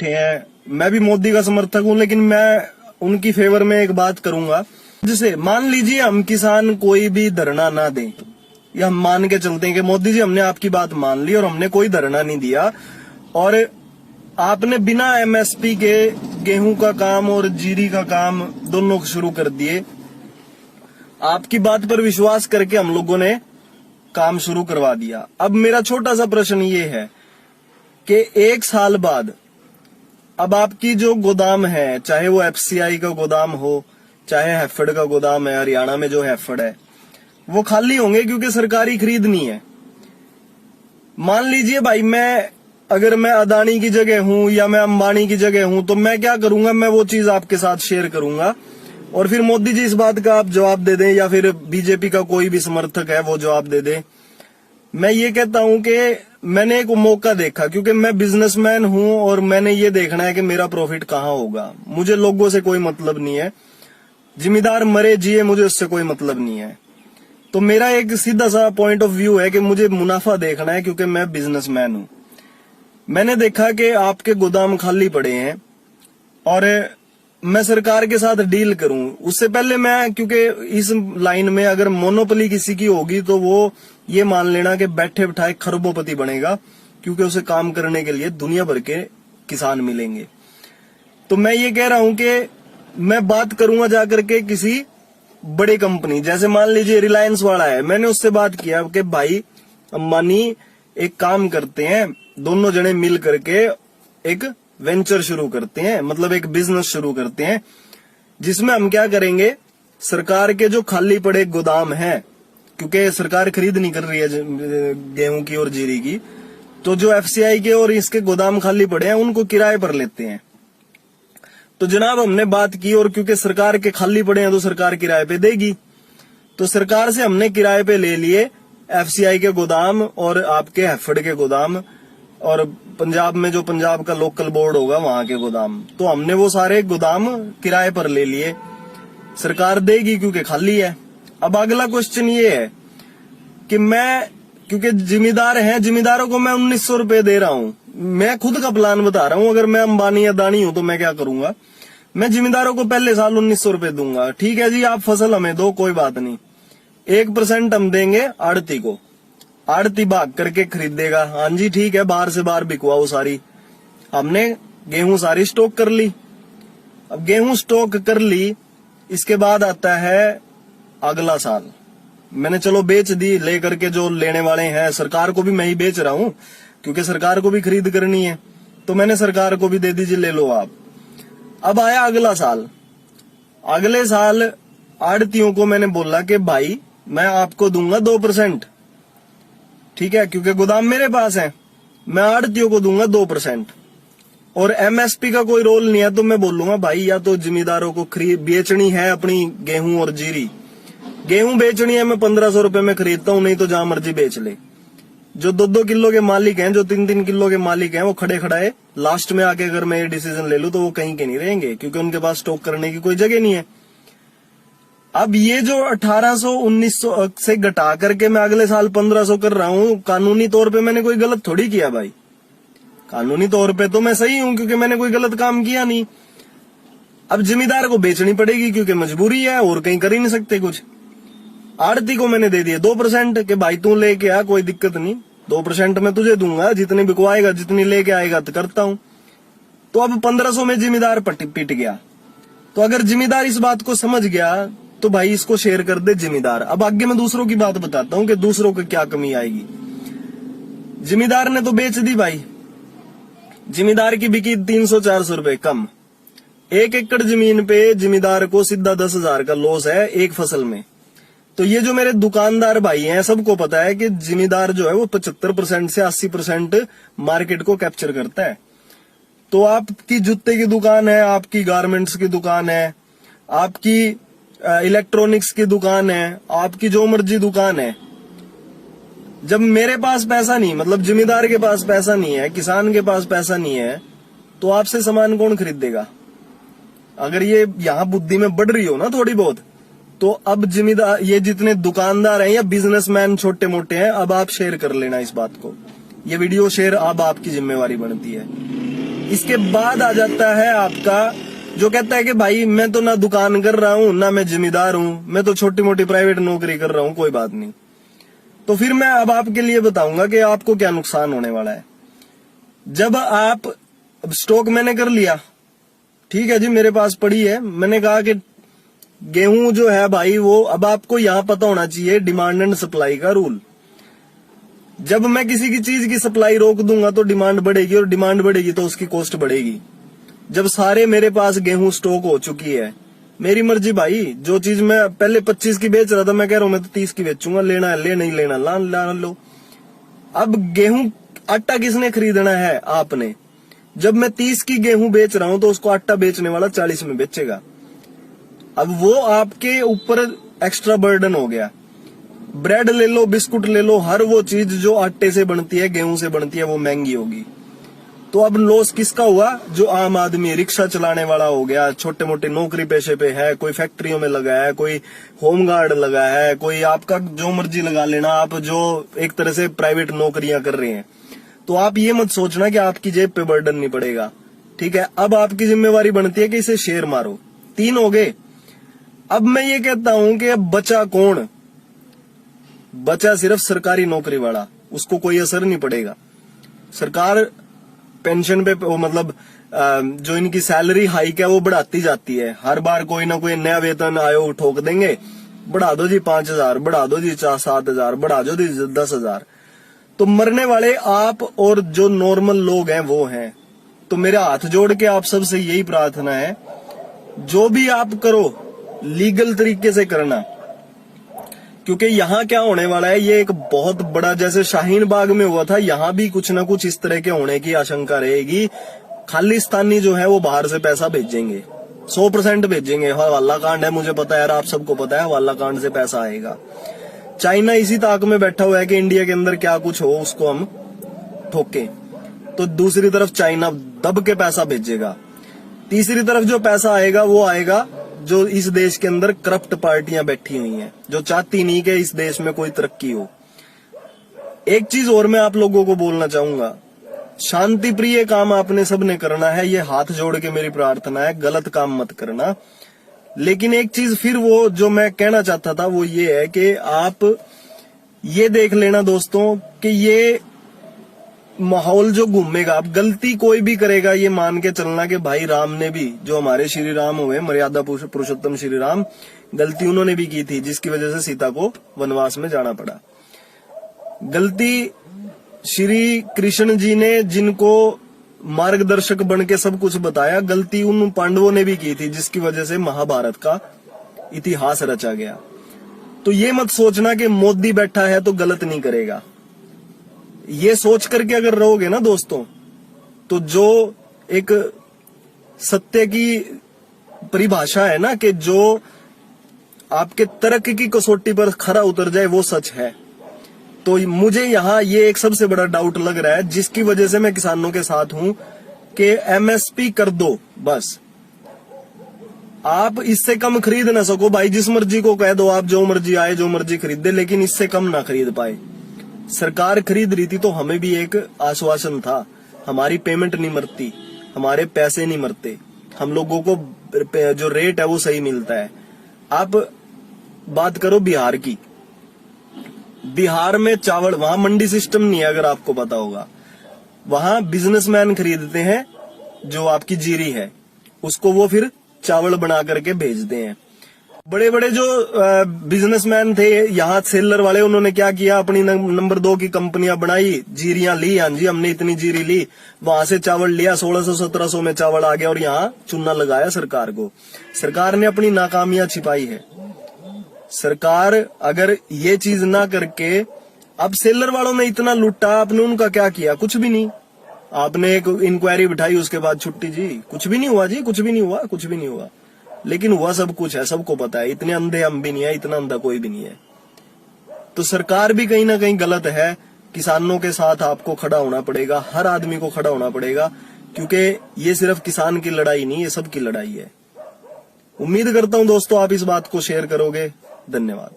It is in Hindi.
बैठे हैं, मैं भी मोदी का समर्थक हूं, लेकिन मैं उनकी फेवर में एक बात करूंगा। जैसे मान लीजिए हम किसान कोई भी धरना ना दें, या हम मान के चलते हैं कि मोदी जी हमने आपकी बात मान ली और हमने कोई धरना नहीं दिया, और आपने बिना एमएसपी के गेहूं का काम और जीरी का काम दोनों शुरू कर दिए। आपकी बात पर विश्वास करके हम लोगों ने काम शुरू करवा दिया। अब मेरा छोटा सा प्रश्न ये है कि 1 साल बाद अब आपकी जो गोदाम है, चाहे वो एफसीआई का गोदाम हो, चाहे हैफेड का गोदाम है, हरियाणा में जो हैफेड है, वो खाली होंगे क्योंकि सरकारी खरीद नहीं है। मान लीजिए भाई अगर मैं अदानी की जगह हूं या मैं अंबानी की जगह हूं तो मैं क्या करूंगा, मैं वो चीज आपके साथ शेयर करूंगा और फिर मोदी जी इस बात का आप जवाब दे दें, या फिर बीजेपी का कोई भी समर्थक है वो जवाब दे दे। मैं ये कहता हूं कि मैंने एक मौका देखा, क्योंकि मैं बिजनेसमैन हूं और मैंने ये देखना है कि मेरा प्रॉफिट कहां होगा। मुझे लोगों से कोई मतलब नहीं है, जिम्मेदार मरे जिए मुझे उससे कोई मतलब नहीं है। तो मेरा एक सीधा सा पॉइंट ऑफ व्यू है कि मुझे मुनाफा देखना है, क्योंकि मैं बिजनेसमैन हूं। मैंने देखा कि आपके गोदाम खाली पड़े हैं और मैं सरकार के साथ डील करूं उससे पहले क्योंकि इस लाइन में अगर मोनोपोली किसी की होगी तो वो ये मान लेना कि बैठे बिठाए खरबोपति बनेगा, क्योंकि उसे काम करने के लिए दुनिया भर के किसान मिलेंगे। तो मैं ये कह रहा हूं कि मैं बात करूंगा जाकर के किसी बड़ी कंपनी, जैसे मान लीजिए रिलायंस वाला है, मैंने उससे बात किया कि भाई अंबानी एक काम करते हैं, दोनों जने मिल करके एक वेंचर शुरू करते हैं, मतलब एक बिजनेस शुरू करते हैं, जिसमें हम क्या करेंगे, सरकार के जो खाली पड़े गोदाम हैं, क्योंकि सरकार खरीद नहीं कर रही है गेहूं की और जीरी की, तो जो एफसीआई के और इसके गोदाम खाली पड़े हैं उनको किराए पर लेते हैं। तो जनाब हमने बात की, और क्योंकि सरकार के खाली पड़े हैं तो सरकार किराए पे देगी, तो सरकार से हमने किराए पे ले लिए एफसीआई के गोदाम और आपके हैफेड के गोदाम, और पंजाब में जो पंजाब का लोकल बोर्ड होगा वहां के गोदाम, तो हमने वो सारे गोदाम किराए पर ले लिए। सरकार देगी क्योंकि खाली है। अब अगला क्वेश्चन ये है कि क्योंकि जिम्मेदार हैं, जिम्मेदारों को मैं 1900 रुपए दे रहा हूं, मैं खुद का प्लान बता रहा हूं। अगर मैं अंबानी अदानी हूं तो मैं क्या करूंगा, मैं जिम्मेदारों को पहले साल 1900 रुपए दूंगा। ठीक है जी, आप फसल हमें दो, कोई बात नहीं, 1% हम देंगे आड़ती को, आड़ती भाग करके खरीदेगा। हाँ जी ठीक है, बाहर से बाहर बिकवाओ सारी। हमने गेहूं सारी स्टॉक कर ली। अब गेहूं स्टॉक कर ली, इसके बाद आता है अगला साल, मैंने चलो बेच दी, लेकर के जो लेने वाले हैं, सरकार को भी मैं ही बेच रहा हूं क्योंकि सरकार को भी खरीद करनी है, तो मैंने सरकार को भी दे दीजिए, ले लो आप। अब आया अगला साल, अगले साल आड़तियों को मैंने बोला कि भाई मैं आपको दूंगा 2%, ठीक है, क्योंकि गोदाम मेरे पास है, मैं आड़तियों को दूंगा 2%, और एमएसपी का कोई रोल नहीं है, तो मैं बोलूंगा भाई या तो जिम्मेदारों को बेचनी है अपनी गेहूं और जीरी, गेहूं बेचनी है मैं 1500 रुपए में खरीदता हूं, नहीं तो जहां मर्जी बेच ले। जो 2-2 किलो के मालिक हैं, जो 3-3 किलो के मालिक हैं, वो खड़े खड़ाए लास्ट में आके अगर मैं ये डिसीजन ले लूं तो वो कहीं के नहीं रहेंगे, क्योंकि उनके पास स्टॉक करने की कोई जगह नहीं है। अब ये जो 1800-1900 से घटा करके मैं अगले साल 1500 कर रहा हूं, कानूनी तौर पे मैंने कोई गलत थोड़ी किया भाई, कानूनी तौर पे तो मैं सही हूं क्योंकि मैंने कोई गलत काम किया नहीं। अब जिम्मेदार को बेचनी पड़ेगी क्योंकि मजबूरी है, और कहीं कर ही नहीं सकते कुछ। आड़ती को मैंने दे दिया 2% के भाई तू लेके आ, कोई दिक्कत नहीं, 2% मैं तुझे दूंगा, जितनी बिकवाएगा जितनी लेके आएगा तो करता हूं। तो अब 1500 में जिम्मेदार पिट गया। तो अगर जिम्मेदार इस बात को समझ गया तो भाई इसको शेयर कर दे जिम्मेदार। अब आगे मैं दूसरों की बात बताता हूं कि दूसरों को क्या कमी आएगी। जिम्मेदार ने तो बेच दी भाई, जिम्मेदार की बिकी 300-400 रुपए कम, 1 एकड़ जमीन पे जिम्मेदार को सीधा 10,000 का लॉस है एक फसल में। तो ये जो मेरे दुकानदार भाई हैं, सबको पता है कि जिम्मेदार जो है वो 75% से 80% मार्केट को कैप्चर करता है। तो आपकी जूते की दुकान है, आपकी गारमेंट्स की दुकान है, आपकी इलेक्ट्रॉनिक्स की दुकान है, आपकी जो मर्जी दुकान है, जब मेरे पास पैसा नहीं, मतलब जिम्मेदार के पास पैसा नहीं है, किसान के पास पैसा नहीं है, तो आपसे सामान कौन खरीदेगा? अगर ये यहाँ बुद्धि में बढ़ रही हो ना थोड़ी बहुत, तो अब जिम्मेदार ये जितने दुकानदार हैं या बिजनेसमैन छोटे मोटे हैं, अब आप शेयर कर लेना इस बात को। ये वीडियो शेयर अब आपकी जिम्मेवारी बनती है। इसके बाद आ जाता है आपका जो कहता है कि भाई मैं तो ना दुकान कर रहा हूं ना मैं जिम्मेदार हूं, मैं तो छोटी मोटी प्राइवेट नौकरी कर रहा हूं, कोई बात नहीं। तो फिर मैं अब आपके लिए बताऊंगा कि आपको क्या नुकसान होने वाला है। जब आप स्टॉक मैंने कर लिया, ठीक है जी, मेरे पास पड़ी है, मैंने कहा कि गेहूं जो है भाई वो अब आपको यहां पता होना चाहिए डिमांड एंड सप्लाई का रूल। जब मैं किसी की चीज की सप्लाई रोक दूंगा तो डिमांड बढ़ेगी, और डिमांड बढ़ेगी तो उसकी कॉस्ट बढ़ेगी। जब सारे मेरे पास गेहूं स्टॉक हो चुकी है, मेरी मर्जी भाई, जो चीज मैं पहले 25 की बेच रहा था मैं कह रहा हूं मैं तो 30 की बेचूंगा, लेना है ले, नहीं लेना ला लो। अब गेहूं आटा किसने खरीदना है? आपने। जब मैं 30 की गेहूं बेच रहा हूं तो उसको आटा बेचने वाला 40 में बेचेगा। अब वो आपके ऊपर एक्स्ट्रा बर्डन हो गया। ब्रेड ले लो, बिस्कुट ले लो, हर वो चीज जो आटे से बनती है, गेहूं से बनती है, वो महंगी होगी। तो अब लॉस किसका हुआ? जो आम आदमी रिक्शा चलाने वाला हो गया, छोटे मोटे नौकरी पेशे पे है, कोई फैक्ट्रियों में लगा है, कोई होमगार्ड लगा है, कोई आपका जो मर्जी लगा लेना, आप जो एक तरह से प्राइवेट नौकरियां कर रहे हैं। तो आप ये मत सोचना कि आपकी जेब पे बर्डन नहीं पड़ेगा, ठीक है। अब आपकी जिम्मेवारी बनती है कि इसे शेर मारो। 3 हो गए। अब मैं ये कहता हूं कि अब बचा कौन? बचा सिर्फ सरकारी नौकरी वाला, उसको कोई असर नहीं पड़ेगा। सरकार पेंशन पे मतलब जो इनकी सैलरी हाइक है वो बढ़ाती जाती है। हर बार कोई ना कोई नया वेतन आयोग ठोक देंगे, बढ़ा दो जी 5,000, बढ़ा दो जी 7,000, बढ़ा दो जी 10,000। तो मरने वाले आप और जो नॉर्मल लोग हैं वो हैं। तो मेरे हाथ जोड़ के आप सबसे यही प्रार्थना है, जो भी आप करो लीगल तरीके से करना, क्योंकि यहाँ क्या होने वाला है, ये एक बहुत बड़ा, जैसे शाहीन बाग में हुआ था, यहाँ भी कुछ ना कुछ इस तरह के होने की आशंका रहेगी। खालिस्तानी जो है वो बाहर से पैसा भेजेंगे, 100% भेजेंगे। हवाला कांड है, मुझे पता है यार, आप सबको पता है हवाला कांड से पैसा आएगा। चाइना इसी ताक में बैठा हुआ है कि इंडिया के अंदर क्या कुछ हो उसको हम ठोके, तो दूसरी तरफ चाइना दब के पैसा भेजेगा। तीसरी तरफ जो पैसा आएगा वो आएगा जो इस देश के अंदर करप्ट पार्टियां बैठी हुई हैं, जो चाहती नहीं कि इस देश में कोई तरक्की हो। एक चीज और मैं आप लोगों को बोलना चाहूंगा, शांति प्रिय काम आपने सबने करना है, ये हाथ जोड़ के मेरी प्रार्थना है, गलत काम मत करना। लेकिन एक चीज फिर वो जो मैं कहना चाहता था वो ये है कि आप ये देख लेना दोस्तों कि ये माहौल जो घूमेगा, अब गलती कोई भी करेगा, ये मान के चलना कि भाई राम ने भी, जो हमारे श्री राम हुए, मर्यादा पुरुषोत्तम श्री राम, गलती उन्होंने भी की थी, जिसकी वजह से सीता को वनवास में जाना पड़ा। गलती श्री कृष्ण जी ने, जिनको मार्गदर्शक बन के सब कुछ बताया, गलती उन पांडवों ने भी की थी, जिसकी वजह से महाभारत का इतिहास रचा गया। तो ये मत सोचना कि मोदी बैठा है तो गलत नहीं करेगा। ये सोच करके अगर रहोगे ना दोस्तों, तो जो एक सत्य की परिभाषा है ना कि जो आपके तर्क की कसौटी पर खरा उतर जाए, वो सच है। तो मुझे यहाँ ये एक सबसे बड़ा डाउट लग रहा है, जिसकी वजह से मैं किसानों के साथ हूं कि एमएसपी कर दो बस। आप इससे कम खरीद ना सको भाई, जिस मर्जी को कह दो आप जो मर्जी आए जो मर्जी खरीदे, लेकिन इससे कम ना खरीद पाए। सरकार खरीद रही थी तो हमें भी एक आश्वासन था, हमारी पेमेंट नहीं मरती, हमारे पैसे नहीं मरते, हम लोगों को जो रेट है वो सही मिलता है। आप बात करो बिहार की, बिहार में चावल, वहां मंडी सिस्टम नहीं है, अगर आपको पता होगा। वहां बिजनेसमैन खरीदते हैं जो आपकी जीरी है, उसको वो फिर चावल बना करके भेजते हैं। बड़े बड़े जो बिजनेसमैन थे यहाँ सेलर वाले, उन्होंने क्या किया, अपनी नंबर 2 की कंपनियां बनाई, जीरियां ली, हाँ जी हमने इतनी जीरी ली, वहां से चावल लिया, 1600-1700 में चावल आ गया, और यहाँ चूना लगाया सरकार को। सरकार ने अपनी नाकामियां छिपाई है। सरकार अगर ये चीज ना करके, अब सेलर वालों ने इतना लूटा, आपने उनका क्या किया? कुछ भी नहीं। आपने एक इंक्वायरी बिठाई, उसके बाद छुट्टी जी, कुछ भी नहीं हुआ जी, कुछ भी नहीं हुआ, कुछ भी नहीं हुआ। लेकिन हुआ सब कुछ है, सबको पता है, इतने अंधे हम भी नहीं है, इतना अंधा कोई भी नहीं है। तो सरकार भी कहीं ना कहीं गलत है। किसानों के साथ आपको खड़ा होना पड़ेगा, हर आदमी को खड़ा होना पड़ेगा, क्योंकि ये सिर्फ किसान की लड़ाई नहीं, ये सबकी लड़ाई है। उम्मीद करता हूं दोस्तों आप इस बात को शेयर करोगे। धन्यवाद।